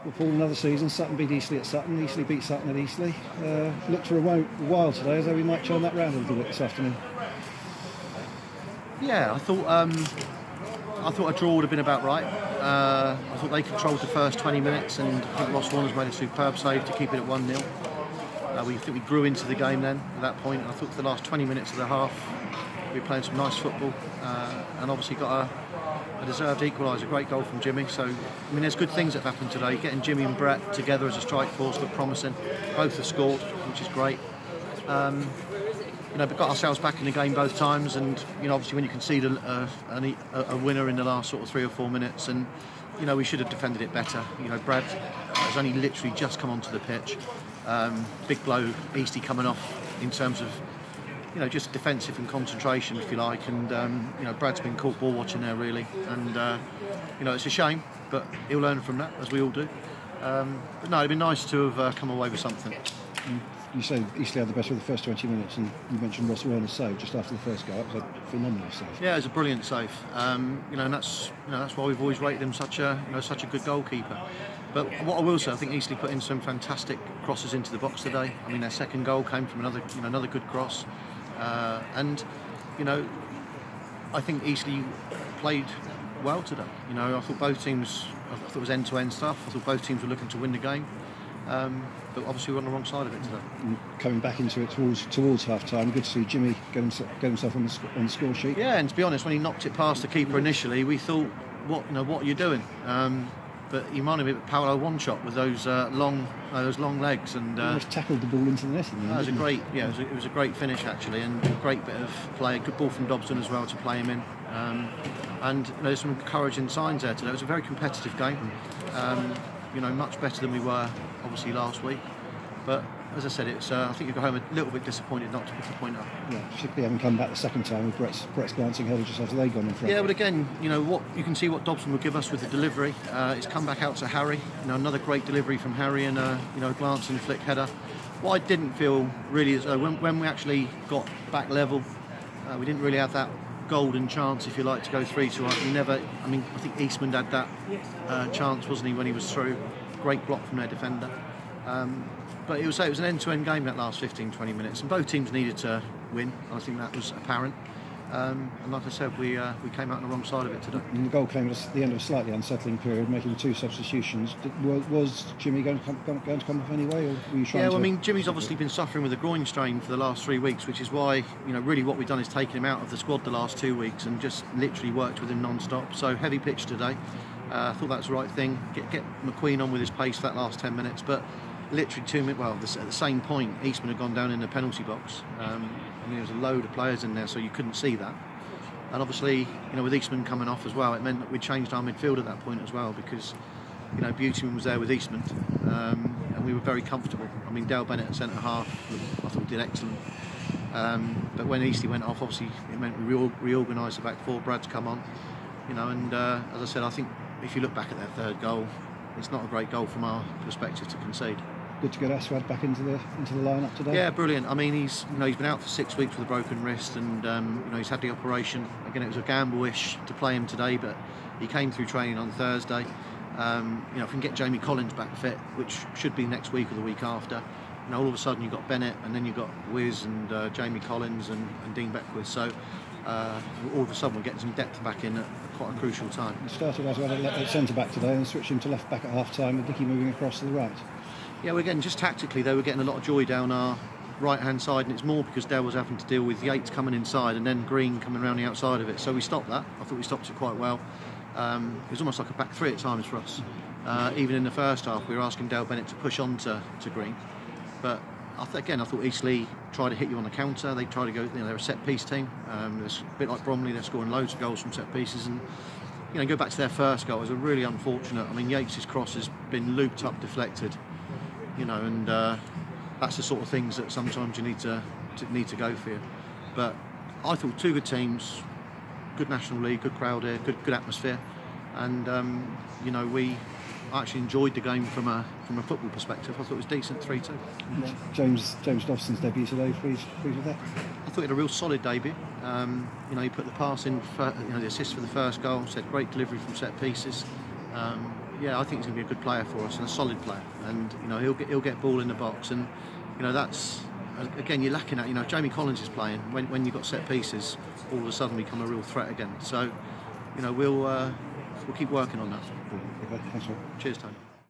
For another season, Sutton beat Eastleigh at Sutton, Eastleigh beat Sutton at Eastleigh. Looked for a while today, as though we might turn that round a little bit this afternoon. Yeah, I thought a draw would have been about right. I thought they controlled the first 20 minutes, and I think Ross Warner's made a superb save to keep it at 1-0. We think we grew into the game then at that point. I thought for the last 20 minutes of the half we were playing some nice football, and obviously got a deserved equaliser, a great goal from Jimmy. So, I mean, there's good things that have happened today. Getting Jimmy and Brett together as a strike force looked promising. Both have scored, which is great. You know, we got ourselves back in the game both times, and you know, obviously when you concede a winner in the last sort of 3 or 4 minutes, and you know, we should have defended it better. You know, Brad has only literally just come onto the pitch. Big blow, Eastie coming off in terms of, you know, just defensive and concentration, if you like, and you know, Brad's been caught ball watching there really, and you know, it's a shame, but he'll learn from that, as we all do. But no, it'd be nice to have come away with something. You say Eastleigh had the better of the first 20 minutes, and you mentioned Ross Warner's save just after the first goal. It was a phenomenal save. Yeah, it was a brilliant save. You know, and that's why we've always rated him such a good goalkeeper. But what I will say, I think Eastleigh put in some fantastic crosses into the box today. I mean, their second goal came from another good cross, and you know, I think Eastleigh played well today. You know, I thought both teams. I thought it was end-to-end stuff. I thought both teams were looking to win the game. But obviously we're on the wrong side of it today. And coming back into it towards half-time, good to see Jimmy get himself on the score sheet. Yeah, and to be honest, when he knocked it past the keeper initially, we thought, what are you doing? But he reminded me of Paolo one-shot with those long legs, and he almost tackled the ball into the net in the end. It was a great finish actually, and a great bit of play. Good ball from Dobson as well to play him in. And you know, there's some encouraging signs there today. It was a very competitive game. You know, much better than we were obviously last week, but as I said, it's I think you go home a little bit disappointed not to pick the point up. Yeah, particularly having come back the second time with Brett's glancing header just after they'd gone in front. Yeah, but again, you know, what you can see what Dobson will give us with the delivery. It's come back out to Harry. You know, another great delivery from Harry, and you know, glancing flick header. What I didn't feel really is when we actually got back level, we didn't really have that golden chance, if you like, to go 3-2. I mean, I think Eastman had that chance, wasn't he, when he was through? Great block from their defender. But it was an end-to-end game that last 15-20 minutes, and both teams needed to win. I think that was apparent. And like I said, we came out on the wrong side of it today. And the goal came at the end of a slightly unsettling period, making 2 substitutions. Was Jimmy going to come off anyway, or were you trying to... Yeah, well, I mean, Jimmy's obviously been suffering with a groin strain for the last 3 weeks, which is why, you know, really what we've done is taken him out of the squad the last 2 weeks and just literally worked with him non-stop. So heavy pitch today. I thought that was the right thing. Get McQueen on with his pace for that last 10 minutes, but literally 2 minutes. Well, at the same point, Eastman had gone down in the penalty box. I mean, there was a load of players in there, so you couldn't see that. And obviously, you know, with Eastman coming off as well, it meant that we changed our midfield at that point as well, because, you know, Beautyman was there with Eastman, and we were very comfortable. I mean, Dale Bennett at centre half, I thought did excellent. But when Eastleigh went off, obviously it meant we reorganised the back four. Brad's come on, you know, and as I said, I think if you look back at their third goal, it's not a great goal from our perspective to concede. Good to get Aswad back into the lineup today. Yeah, brilliant. I mean, he's been out for 6 weeks with a broken wrist, and you know, he's had the operation. Again, it was a gamble-ish to play him today, but he came through training on Thursday. You know, if we can get Jamie Collins back fit, which should be next week or the week after, you know, all of a sudden you've got Bennett, and then you've got Wiz and Jamie Collins and Dean Beckwith. So all of a sudden we're getting some depth back in at quite a crucial time. He started Aswad at centre back today and switched him to left back at half time, with Dicky moving across to the right. Yeah, we're getting, just tactically, they were getting a lot of joy down our right-hand side, and it's more because Dale was having to deal with Yates coming inside and then Green coming around the outside of it. So we stopped that. I thought we stopped it quite well. It was almost like a back three at times for us. Even in the first half, we were asking Dale Bennett to push on to Green. But I thought Eastleigh tried to hit you on the counter. They tried to go, you know, they're a set-piece team. It's a bit like Bromley, they're scoring loads of goals from set-pieces. And, you know, go back to their first goal, it was a really unfortunate. I mean, Yates' cross has been looped up, deflected. You know, and that's the sort of things that sometimes you need to go for. But I thought two good teams, good National League, good crowd here, good atmosphere, and you know, we actually enjoyed the game from a football perspective. I thought it was decent, 3-2. Yeah. James Dobson's debut today, pleased with that. I thought he had a real solid debut. You know, he put the pass in, for, you know, the assist for the first goal. Said great delivery from set pieces. yeah, I think he's going to be a good player for us and a solid player. And you know, he'll get ball in the box, and you know, that's again, you're lacking that. You know, Jamie Collins is playing. When you've got set pieces, all of a sudden become a real threat again. So, you know, we'll keep working on that. Okay, thanks, mate. Cheers, Tony.